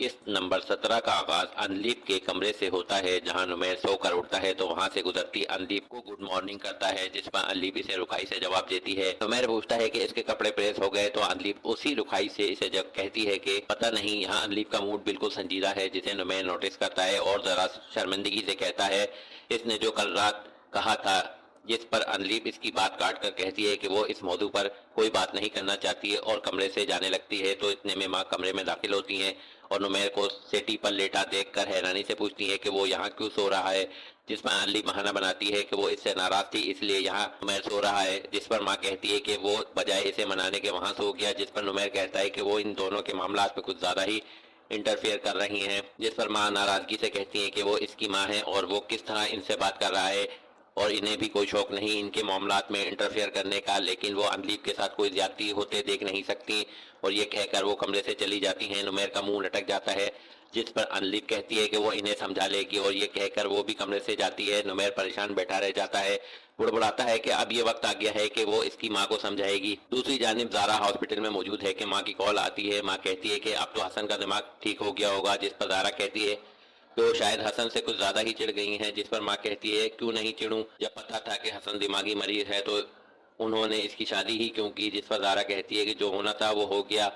किस्त नंबर 17 का आगाज अनलीप के कमरे से होता है, जहां नुमैर सोकर उठता है तो वहां से गुजरती अनलीप को गुड मॉर्निंग करता है, जिस पर अनलीप इसे रुखाई से जवाब देती है। नुमैर पूछता है कि इसके कपड़े प्रेस हो गए तो अनलीप उसी रुखाई से इसे जब कहती है कि पता नहीं। यहाँ अनलीप का मूड बिल्कुल संजीदा है, जिसे नुमैर नोटिस करता है और जरा शर्मिंदगी से कहता है इसने जो कल रात कहा था, जिस पर अनलीप इसकी बात काट कर कहती है कि वो इस मौजू पर कोई बात नहीं करना चाहती है और कमरे से जाने लगती है। तो इतने में माँ कमरे में दाखिल होती हैं और नुमैर को सेटी पर लेटा देखकर हैरानी से पूछती है कि वो यहाँ क्यों सो रहा है, जिस पर अनलीप बहाना बनाती है कि वो इससे नाराज थी इसलिए यहाँ नुमैर सो रहा है, जिस पर माँ कहती है कि वो बजाय इसे मनाने के वहाँ सो गया, जिस पर नुमैर कहता है कि वो इन दोनों के मामलात में कुछ ज्यादा ही इंटरफेयर कर रही हैं, जिस पर माँ नाराजगी से कहती है कि वो इसकी माँ है और वो किस तरह इनसे बात कर रहा है और इन्हें भी कोई शौक नहीं इनके मामलात में इंटरफेयर करने का, लेकिन वो अनलीप के साथ कोई ज्यादती होते देख नहीं सकती और ये कहकर वो कमरे से चली जाती हैं। नुमैर का मुंह लटक जाता है, जिस पर अनलीप कहती है कि वो इन्हें समझा लेगी और ये कहकर वो भी कमरे से जाती है। नुमैर परेशान बैठा रह जाता है, बुड़बुड़ाता है कि अब ये वक्त आ गया है कि वो इसकी माँ को समझाएगी। दूसरी जानिब ज़ारा हॉस्पिटल में मौजूद है कि माँ की कॉल आती है। माँ कहती है कि अब तो हसन का दिमाग ठीक हो गया होगा, जिस पर ज़ारा कहती है तो शायद हसन से कुछ ज्यादा ही चिढ़ गई हैं, जिस पर माँ कहती है क्यों नहीं चिढ़ूं, जब पता था कि हसन दिमागी मरीज है तो उन्होंने इसकी शादी ही क्यों की, जिस पर ज़ारा कहती है कि जो होना था वो हो गया,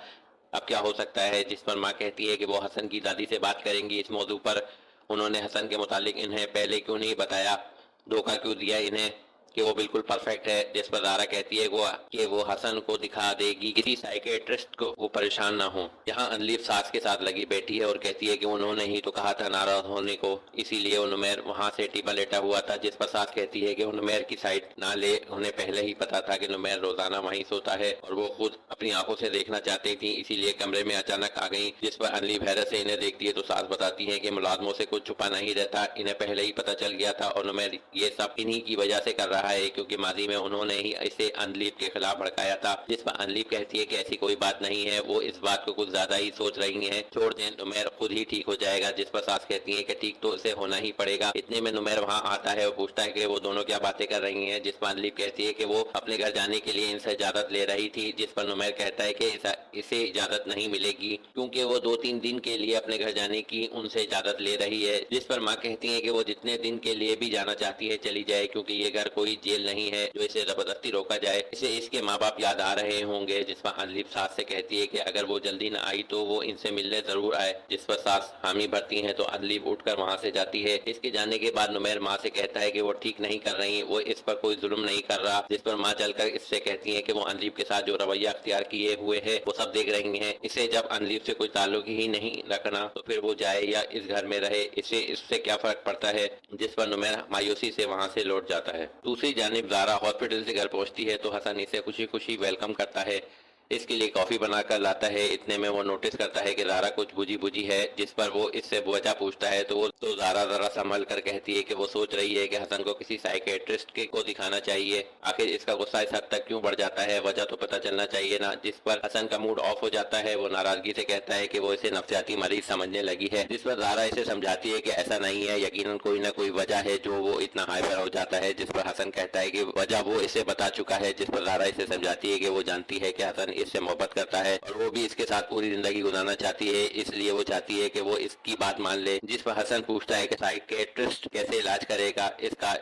अब क्या हो सकता है, जिस पर माँ कहती है कि वो हसन की दादी से बात करेंगी इस मौजू पर। उन्होंने हसन के मुतालिक इन्हें पहले क्यों नहीं बताया, धोखा क्यों दिया इन्हें कि वो बिल्कुल परफेक्ट है, जिस पर ज़ारा कहती है कि वो हसन को दिखा देगी किसी साइकेट्रिस्ट को, वो परेशान ना हो। यहाँ अनलीप सास के साथ लगी बैठी है और कहती है कि उन्होंने ही तो कहा था नाराज होने को, इसीलिए नुमैर वहाँ से टिपा लेटा हुआ था, जिस पर सास कहती है कि नुमैर की साइड ना ले, उन्हें पहले ही पता था कि नुमैर रोजाना वहीं सोता है और वो खुद अपनी आंखों से देखना चाहती थी, इसीलिए कमरे में अचानक आ गई। जिस पर अनलीप हैरत से इन्हें देखती है तो सास बताती है कि मुलाजमों से कुछ छुपा नहीं रहता, इन्हें पहले ही पता चल गया था और नुमैर ये सब इन्हीं की वजह से कर रहा है क्योंकि माजी में उन्होंने ही इसे अनलीप के खिलाफ भड़काया था। जिस पर अनलीप कहती है कि ऐसी कोई बात नहीं है, वो इस बात को कुछ ज्यादा ही सोच रही हैं, छोड़ दें, नुमैर खुद ही ठीक हो जाएगा, जिस पर सास कहती है कि ठीक तो उसे होना ही पड़ेगा। इतने में नुमैर वहाँ आता है और पूछता है कि वो दोनों क्या बातें कर रही हैं, जिस पर अनलीप कहती है कि वो अपने घर जाने के लिए इनसे इजाजत ले रही थी, जिस पर नुमैर कहता है कि इसे इजाजत नहीं मिलेगी क्योंकि वो 2-3 दिन के लिए अपने घर जाने की उनसे इजाजत ले रही है, जिस पर माँ कहती है कि वो जितने दिन के लिए भी जाना चाहती है चली जाए क्योंकि ये घर कोई जेल नहीं है जो इसे जबरदस्ती रोका जाए, इसे इसके माँ बाप याद आ रहे होंगे, जिस पर अनलीप सास से कहती है कि अगर वो जल्दी न आई तो वो इनसे मिलने जरूर आए, जिस पर सास हामी भरती है तो अनलीप उठकर वहाँ से जाती है। इसके जाने के बाद नुमैर माँ से कहता है कि वो ठीक नहीं कर रही, वो इस पर कोई जुल्म नहीं कर रहा, जिस पर माँ चलकर इससे कहती है कि वो अनलीप के साथ जो रवैया अख्तियार किए हुए है वो सब देख रही है, इसे जब अनलीप से कोई ताल्लुक ही नहीं रखना तो फिर वो जाए या इस घर में रहे, इसे इससे क्या फर्क पड़ता है, जिस पर नुमैर मायूसी से वहाँ से लौट जाता है। दूसरी जानिब ज़ारा हॉस्पिटल से घर पहुंचती है तो हसन इसे खुशी खुशी वेलकम करता है, इसके लिए कॉफी बनाकर लाता है। इतने में वो नोटिस करता है कि ज़ारा कुछ बुझी बुझी है, जिस पर वो इससे वजह पूछता है तो ज़ारा जरा संभल कर कहती है कि वो सोच रही है कि हसन को किसी साइकेट्रिस्ट को दिखाना चाहिए, आखिर इसका गुस्सा इस हद तक क्यों बढ़ जाता है, वजह तो पता चलना चाहिए ना, जिस पर हसन का मूड ऑफ हो जाता है। वो नाराजगी से कहता है कि वो इसे नफ्सियाती मरीज समझने लगी है, जिस पर ज़ारा इसे समझाती है कि ऐसा नहीं है, यकीनन कोई ना कोई वजह है जो वो इतना हाइपर हो जाता है, जिस पर हसन कहता है कि वजह वो इसे बता चुका है, जिस पर ज़ारा इसे समझाती है कि वो जानती है कि हसन इससे मोहब्बत करता है और वो भी इसके साथ पूरी जिंदगी गुजारना चाहती है, इसलिए वो चाहती है कि वो इसकी बात मान ले। जिस पर हसन पूछता है कि साइकेट्रिस्ट कैसे इलाज करेगा,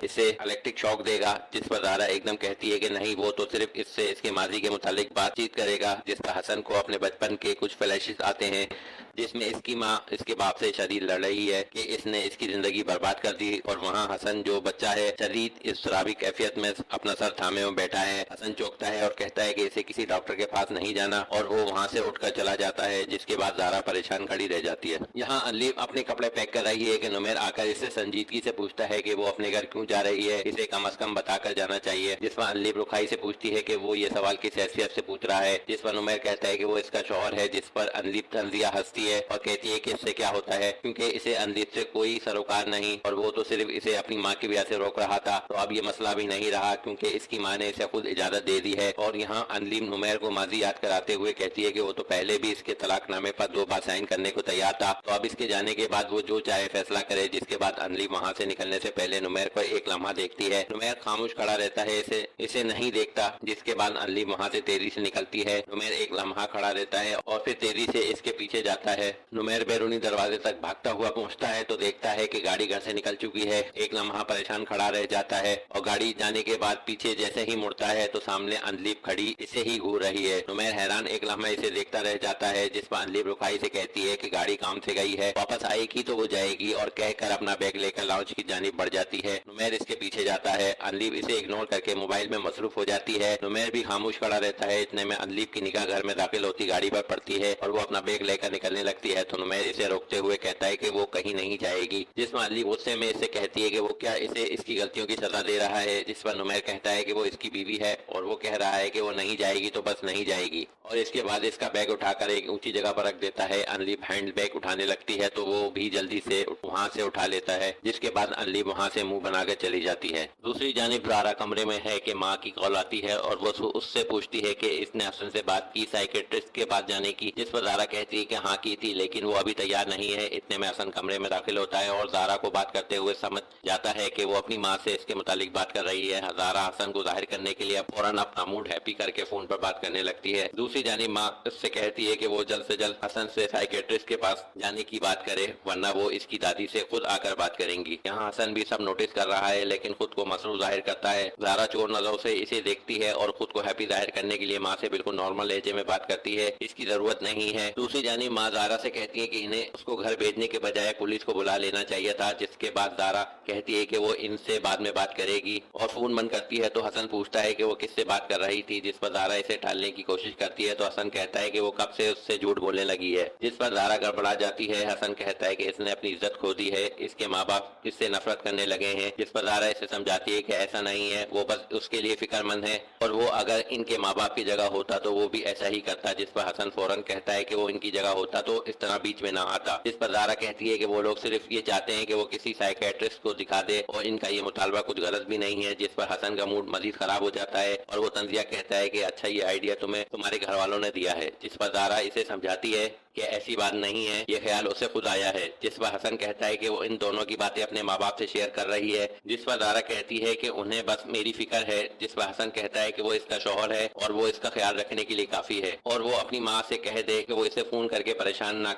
इसे इलेक्ट्रिक शॉक देगा, जिस पर ज़ारा एकदम कहती है कि नहीं, वो तो सिर्फ इससे इसके माजी के मुतालिक बातचीत करेगा, जिस पर हसन को अपने बचपन के कुछ फ्लैशेस आते हैं जिसमें इसकी माँ इसके बाप से शदीद लड़ रही है कि इसने इसकी जिंदगी बर्बाद कर दी और वहाँ हसन जो बच्चा है शदीद इस शराबी कैफियत में अपना सर थामे में बैठा है। हसन चौंकता है और कहता है कि इसे किसी डॉक्टर के पास नहीं जाना और वो वहाँ से उठकर चला जाता है, जिसके बाद ज़ारा परेशान खड़ी रह जाती है। यहाँ अनलीप अपने कपड़े पैक कर रही है कि नुमैर आकर इससे संजीदगी से पूछता है कि वो अपने घर क्यों जा रही है, इसे कम अज कम बताकर जाना चाहिए, जिस पर अनलीप रुखाई से पूछती है कि वो ये सवाल किस हैसियत से पूछ रहा है, जिस पर नुमैर कहता है कि वो इसका शौहर है, जिस पर अनलीप तंजिया हंसती है और कहती है कि इससे क्या होता है क्योंकि इसे अनलीप से कोई सरोकार नहीं और वो तो सिर्फ इसे अपनी माँ की वजह से रोक रहा था, तो अब ये मसला भी नहीं रहा क्योंकि इसकी माँ ने इसे खुद इजाजत दे दी है। और यहाँ अनलीप नुमैर को माजी याद कराते हुए कहती है कि वो तो पहले भी इसके तलाकनामे पर 2 बार साइन करने को तैयार था, तो अब इसके जाने के बाद वो जो चाहे फैसला करे। जिसके बाद अनलीप वहाँ से निकलने से पहले नुमैर को एक लम्हा देखती है, नुमैर खामोश खड़ा रहता है, इसे नहीं देखता। जिसके बाद अनलीप वहाँ से तेजी से निकलती है, नुमैर एक लम्हा खड़ा रहता है और फिर तेजी से इसके पीछे जाता जाता है। नुमैर बैरूनी दरवाजे तक भागता हुआ पहुंचता है तो देखता है कि गाड़ी घर से निकल चुकी है। एक लम्हा परेशान खड़ा रह जाता है और गाड़ी जाने के बाद पीछे जैसे ही मुड़ता है तो सामने अनलीप खड़ी इसे ही घूर रही है। नुमैर हैरान एक लम्हा इसे देखता रह जाता है, जिस पर अनलीप रुखाई से कहती है कि गाड़ी काम से गई है, वापस आएगी तो वो जाएगी, और कहकर अपना बैग लेकर लाउंज की जानिब बढ़ जाती है। नुमैर इसके पीछे जाता है। अनलीप इसे इग्नोर करके मोबाइल में मसरूफ हो जाती है। नुमैर भी खामोश खड़ा रहता है। इतने में अनलीप की निगाह घर में दाखिल होती गाड़ी पर पड़ती है और वो अपना बैग लेकर निकलने लगती है तो नुमैर इसे रोकते हुए कहता है कि वो कहीं नहीं जाएगी, जिसमें अनलीप गुस्से में इससे कहती है कि वो क्या इसे इसकी गलतियों की सजा दे रहा है, जिस पर नुमैर कहता है कि वो इसकी बीवी है और वो कह रहा है कि वो नहीं जाएगी तो बस नहीं जाएगी, और इसके बाद इसका बैग उठाकर एक ऊंची जगह पर रख देता है। अनलीप हैंड बैग उठाने लगती है तो वो भी जल्दी से वहाँ से उठा लेता है, जिसके बाद अनलीप वहाँ से मुंह बनाकर चली जाती है। दूसरी जानिब ज़ारा कमरे में है कि माँ की कॉल आती है और वो उससे पूछती है कि इसने हसन से बात की साइकेट्रिस्ट के पास जाने की, जिस पर ज़ारा कहती है कि हाँ की थी लेकिन वो अभी तैयार नहीं है। इतने में हसन कमरे में दाखिल होता है और ज़ारा को बात करते हुए समझ जाता है कि वो अपनी माँ से इसके मुतालिक बात कर रही है। ज़ारा हसन को जाहिर करने के लिए फौरन अपना मूड हैप्पी करके फोन पर बात करने लगती है। दूसरी जानिब माँ उससे कहती है कि वो जल्द से जल्द हसन से साइकेट्रिस्ट के पास जाने की बात करे, वरना वो इसकी दादी से खुद आकर बात करेंगी। यहाँ हसन भी सब नोटिस कर रहा है लेकिन खुद को मसरूफ जाहिर करता है। ज़ारा चोर नजरों से इसे देखती है और खुद को हैप्पी जाहिर करने के लिए माँ से बिल्कुल नॉर्मल लहजे में बात करती है, इसकी जरूरत नहीं है। दूसरी जानिब माँ ज़ारा से कहती है कि इन्हें उसको घर भेजने के बजाय पुलिस को बुला लेना चाहिए था, जिसके बाद ज़ारा कहती है कि वो इनसे बाद में बात करेगी और फोन बंद करती है। तो हसन पूछता है कि वो किससे बात कर रही थी, जिस पर ज़ारा इसे टालने की कोशिश करती है तो हसन कहता है कि वो कब से उससे झूठ बोलने लगी है, जिस पर ज़ारा गड़बड़ा जाती है। हसन कहता है कि इसने अपनी इज्जत खो दी है, इसके माँ बाप इससे नफरत करने लगे हैं, जिस पर ज़ारा इसे समझाती है कि ऐसा नहीं है, वो बस उसके लिए फिक्रमंद है और वो अगर इनके माँ बाप की जगह होता तो वो भी ऐसा ही करता, जिस पर हसन फौरन कहता है कि वो इनकी जगह होता तो इस तरह बीच में ना आता, जिस पर ज़ारा कहती है कि वो लोग सिर्फ ये चाहते हैं कि वो किसी साइकेट्रिस्ट को दिखा दे और इनका ये मुतालबा कुछ गलत भी नहीं है, जिस पर हसन का मूड मजीद खराब हो जाता है और वो तंजिया कहता है कि अच्छा ये आइडिया तुम्हें तुम्हारे घर वालों ने दिया है, जिस पर ज़ारा इसे समझाती है कि ऐसी बात नहीं है, ये ख्याल उसे खुद आया है, जिस पर हसन कहता है कि वो इन दोनों की बातें अपने माँ बाप से शेयर कर रही है, जिस पर ज़ारा कहती है कि उन्हें बस मेरी फिक्र है, जिस पर हसन कहता है कि वो इसका शौहर है और वो इसका ख्याल रखने के लिए काफी है और वो अपनी माँ से कह दे कि वो इसे फोन करके परेशान ना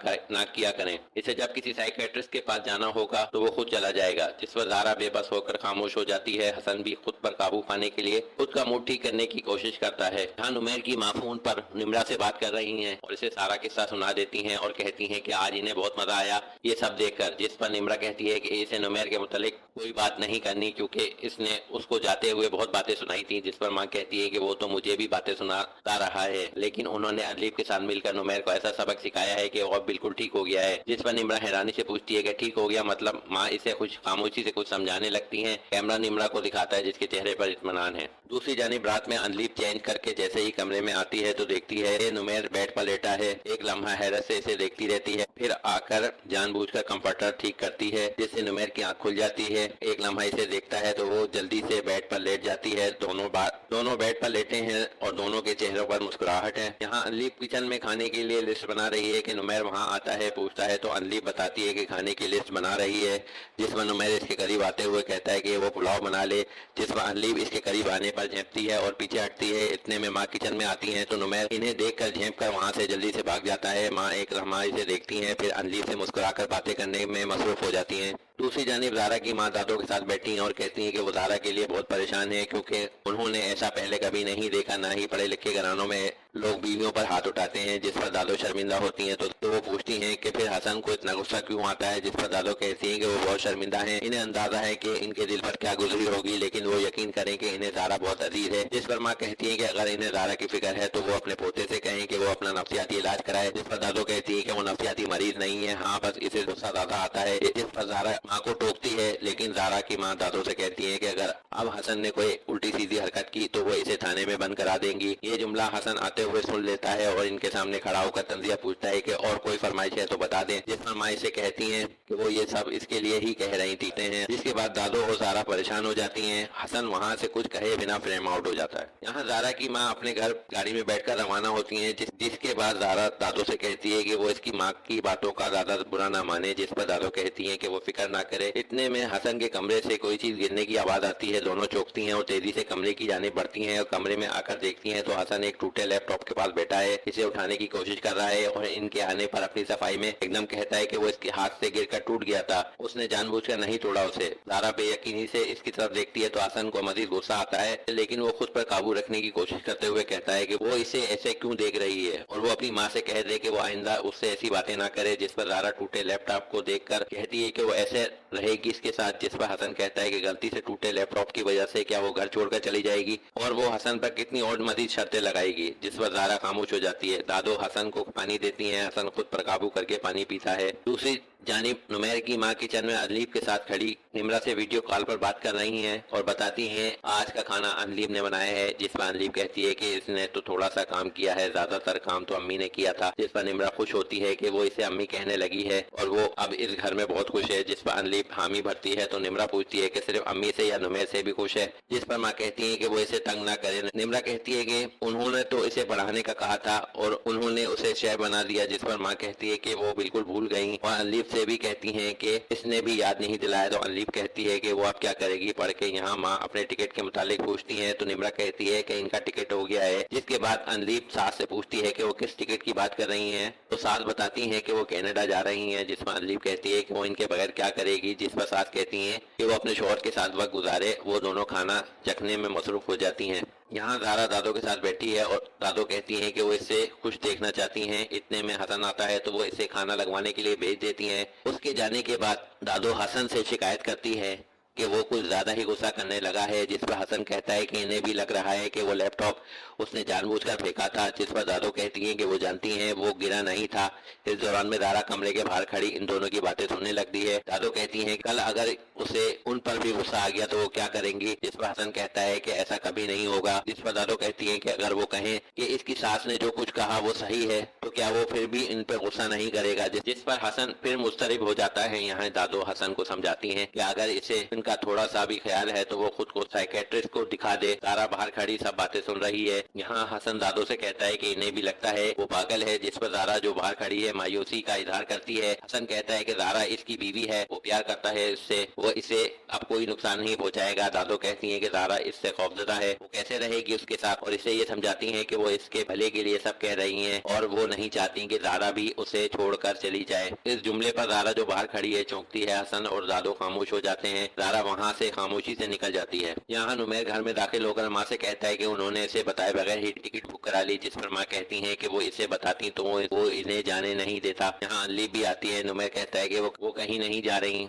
किया करें, इसे जब किसी साइकेट्रिस्ट के पास जाना होगा तो वो खुद चला जाएगा, जिस पर ज़ारा बेबस होकर खामोश हो जाती है। हसन भी खुद पर काबू पाने के लिए खुद का मूड ठीक करने की कोशिश करता है। यहाँ नुमैर की माँ फोन पर निम्रा से बात कर रही हैं और इसे सारा किस्सा सुना देती हैं और कहती हैं कि आज इन्हें बहुत मजा आया ये सब देखकर, जिस पर निम्रा कहती है कि इसे नुमैर के मुतालिक कोई बात नहीं करनी क्योंकि इसने उसको जाते हुए बहुत बातें सुनाई थी, जिस पर माँ कहती है कि वो तो मुझे भी बातें सुनाता रहा है लेकिन उन्होंने अनलीप के साथ मिलकर नुमैर को ऐसा सबक सिखाया है कि वो अब बिल्कुल ठीक हो गया है, जिस पर निम्रा हैरानी से पूछती है कि ठीक हो गया मतलब? माँ इसे कुछ खामोशी से कुछ समझाने लगती हैं। कैमरा निम्रा को दिखाता है जिसके चेहरे पर इत्मीनान है। दूसरी जानिब रात में अनलीप चेंज करके जैसे ही कमरे में आती है तो देखती है कि नुमैर बेड पर लेटा है। एक लम्हा हैरत से इसे देखती रहती है, फिर आकर जानबूझकर कंफर्टर ठीक करती है जिससे नुमैर की आंख खुल जाती है। एक लम्हा इसे देखता है तो वो जल्दी से बेड पर लेट जाती है। दोनों बेड पर लेटे हैं और दोनों के चेहरों पर मुस्कुराहट है। यहाँ अनलीप किचन में खाने के लिए लिस्ट बना रही है कि नुमैर वहाँ आता है, पूछता है तो अनलीप बताती है कि खाने की लिस्ट बना रही है, जिसमें नुमैर इसके करीब आते हुए कहता है कि वो पुलाव बना ले, जिसमें अनलीप इसके करीब आने पर झेंपती है और पीछे हटती है। इतने में माँ किचन में आती है तो नुमैर इन्हें देखकर झेंपकर वहाँ से जल्दी से भाग जाता है। माँ एक लम्हा इसे देखती है, फिर अनलीप से मुस्कुराकर बातें करने में मसरूफ हो जाती हैं। दूसरी जानिब ज़ारा की माँ दादों के साथ बैठी हैं और कहती हैं कि वो ज़ारा के लिए बहुत परेशान है क्योंकि उन्होंने ऐसा पहले कभी नहीं देखा, ना ही पढ़े लिखे घरानों में लोग बीवियों पर हाथ उठाते हैं, जिस पर दादो शर्मिंदा होती हैं। तो वो पूछती हैं कि फिर हसन को इतना गुस्सा क्यों आता है, जिस पर दादो कहती हैं कि वो बहुत शर्मिंदा हैं, इन्हें अंदाजा है कि इनके दिल पर क्या गुजरी होगी लेकिन वो यकीन करें कि इन्हें ज़ारा बहुत अजीज है। जिस पर माँ कहती है कि अगर इन्हें ज़ारा की फिक्र है तो वो अपने पोते से कहें कि वो अपना नफ्सियाती इलाज कराए, जिस पर दादो कहती है कि वो नफ्सियाती मरीज नहीं है, हाँ बस इसे गुस्सा ज़्यादा आता है। जिस पर ज़ारा माँ को टोकती है लेकिन ज़ारा की माँ दादो से कहती है कि अगर अब हसन ने कोई उल्टी सीधी हरकत की तो वो इसे थाने में बंद करा देंगी। ये जुमला हसन आते हुए सुन लेता है और इनके सामने खड़ा होकर तंजिया पूछता है कि और कोई फरमाइश है तो बता दें, जिस पर माँ इसे कहती हैं कि वो ये सब इसके लिए ही कह रही थी हैं। जिसके बाद दादो और ज़ारा परेशान हो जाती हैं। हसन वहाँ से कुछ कहे बिना फ्रेम आउट हो जाता है। यहाँ ज़ारा की माँ अपने घर गाड़ी में बैठकर रवाना होती हैं, जिसके बाद ज़ारा दादो से कहती है कि वो इसकी माँ की बातों का ज़्यादा बुरा ना माने, जिस पर दादो कहती हैं कि वो फिक्र ना करे। इतने में हसन के कमरे से कोई चीज गिरने की आवाज आती है। दोनों चौंकती हैं और तेजी से कमरे की जानिब बढ़ती हैं और कमरे में आकर देखती हैं तो हसन एक टूटे लैपटॉप के पास बैठा है, इसे उठाने की कोशिश कर रहा है और इनके आने पर अपनी सफाई में एकदम कहता है कि वो इसके हाथ से गिरकर टूट गया था, उसने जानबूझकर नहीं तोड़ा उसे। ज़ारा बेयकीनी से इसकी तरफ देखती है तो हसन को मजीद गुस्सा आता है, लेकिन वो खुद पर काबू रखने की कोशिश करते हुए कहता है कि वो इसे ऐसे क्यों देख रही है और वो अपनी माँ से कह दे कि वो आइंदा उससे ऐसी बातें ना करे। जिस पर ज़ारा टूटे लैपटॉप को देखकर कहती है कि वो ऐसे रहेगी इसके साथ। जिस पर हसन कहता है कि गलती से टूटे लैपटॉप की वजह से क्या वो घर छोड़कर चली जाएगी और वो हसन पर कितनी और मजीद शर्तें लगाएगी। जिस पर ज़ारा खामोश हो जाती है। दादो हसन को पानी देती है, हसन खुद पर काबू करके पानी पीता है। दूसरी जानिब नुमैर की माँ किचन में अनलीब के साथ खड़ी निम्रा से वीडियो कॉल पर बात कर रही हैं और बताती हैं आज का खाना अनलीब ने बनाया है। जिस पर अनलीब कहती है कि इसने तो थोड़ा सा काम किया है, ज्यादातर काम तो अम्मी ने किया था। जिस पर निम्रा खुश होती है कि वो इसे अम्मी कहने लगी है और वो अब इस घर में बहुत खुश है। जिस पर अनलीब हामी भरती है तो निम्रा पूछती है कि सिर्फ अम्मी से या नुमैर से भी खुश है। जिस पर माँ कहती है कि वो इसे तंग ना करे। निम्रा कहती है कि उन्होंने तो इसे पढ़ाने का कहा था और उन्होंने उसे शेफ बना दिया। जिस पर माँ कहती है कि वो बिल्कुल भूल गई और अनलीब से भी कहती हैं कि इसने भी याद नहीं दिलाया। तो अनलीब कहती है कि वो अब क्या करेगी पढ़ के। यहाँ माँ अपने टिकट के मुतालिक पूछती है तो निम्रा कहती है कि इनका टिकट हो गया है। जिसके बाद अनलीब सास से पूछती है कि वो किस टिकट की बात कर रही हैं तो सास बताती हैं कि वो कनाडा जा रही हैं। जिसमें अनलीब कहती है कि वो इनके बगैर क्या करेगी। जिस पर सास कहती हैं कि वो अपने शौहर के साथ वक्त गुजारे। वो दोनों खाना चखने में मसरूफ हो जाती हैं। यहाँ ज़ारा दादो के साथ बैठी है और दादो कहती हैं कि वो इससे कुछ देखना चाहती हैं। इतने में हसन आता है तो वो इसे खाना लगवाने के लिए भेज देती हैं। उसके जाने के बाद दादो हसन से शिकायत करती है कि वो कुछ ज्यादा ही गुस्सा करने लगा है। जिस पर हसन कहता है कि इन्हें भी लग रहा है कि वो लैपटॉप उसने जानबूझकर फेंका था। जिस पर दादो कहती हैं कि वो जानती हैं वो गिरा नहीं था। इस दौरान में ज़ारा कमरे के बाहर खड़ी इन दोनों की बातें सुनने लगती है। दादो कहती हैं कल अगर उसे उन पर भी गुस्सा आ गया तो वो क्या करेंगी। जिस पर हसन कहता है कि ऐसा कभी नहीं होगा। जिस पर दादो कहती हैं कि अगर वो कहें कि इसकी सास ने जो कुछ कहा वो सही है तो क्या वो फिर भी इन पर गुस्सा नहीं करेगा। जिस पर हसन फिर मुस्तरब हो जाता है। यहाँ दादो हसन को समझाती हैं कि अगर इसे का थोड़ा सा भी ख्याल है तो वो खुद को साइकेट्रिस्ट को दिखा दे। ज़ारा बाहर खड़ी सब बातें सुन रही है। यहाँ हसन दादो से कहता है कि इन्हें भी लगता है वो पागल है। जिस पर ज़ारा जो बाहर खड़ी है मायूसी का इजहार करती है। हसन कहता है कि ज़ारा इसकी बीवी है, वो प्यार करता है इससे, वो इसे अब कोई नुकसान नहीं पहुंचाएगा। दादो कहती है कि ज़ारा इससे खौफजदा है, वो कैसे रहेगी उसके साथ और इसे ये समझाती है कि वो इसके भले के लिए सब कह रही है और वो नहीं चाहती कि ज़ारा भी उसे छोड़कर चली जाए। इस जुमले पर ज़ारा जो बाहर खड़ी है चौंकती है। हसन और दादो खामोश हो जाते हैं। ज़ारा वहाँ से खामोशी से निकल जाती है। यहाँ नुमैर घर में दाखिल होकर माँ से कहता है कि उन्होंने इसे बताए बगैर ही टिकट बुक करा ली। जिस पर माँ कहती है कि वो इसे बताती तो वो इन्हें जाने नहीं देता। यहाँ अनलीब भी आती है। नुमैर कहता है कि वो कहीं नहीं जा रही।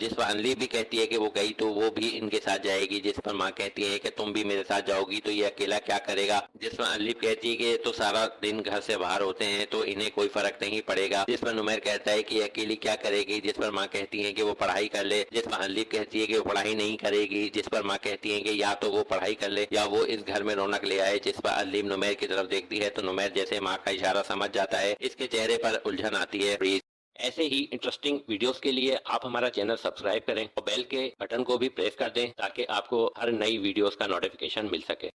जिस पर अनलीब भी कहती है कि वो गई तो वो भी इनके साथ जाएगी। जिस पर माँ कहती है कि तुम भी मेरे साथ जाओगी तो ये अकेला क्या करेगा। जिस पर अनलीब कहती है कि तो सारा दिन घर से बाहर होते हैं तो इन्हें कोई फर्क नहीं पड़ेगा। जिस पर नुमैर कहता है कि अकेली क्या करेगी। जिस पर माँ कहती है कि वो पढ़ाई कर ले। जिस पर अनलीब कहती है कि वो पढ़ाई नहीं करेगी। जिस पर माँ कहती है कि या तो वो पढ़ाई कर ले या वो इस घर में रौनक ले आए। जिस पर अनलीब नुमैर की तरफ देखती है तो नुमैर जैसे माँ का इशारा समझ जाता है। इसके चेहरे पर उलझन आती है। ऐसे ही इंटरेस्टिंग वीडियोस के लिए आप हमारा चैनल सब्सक्राइब करें और बेल के बटन को भी प्रेस कर दें ताकि आपको हर नई वीडियोस का नोटिफिकेशन मिल सके।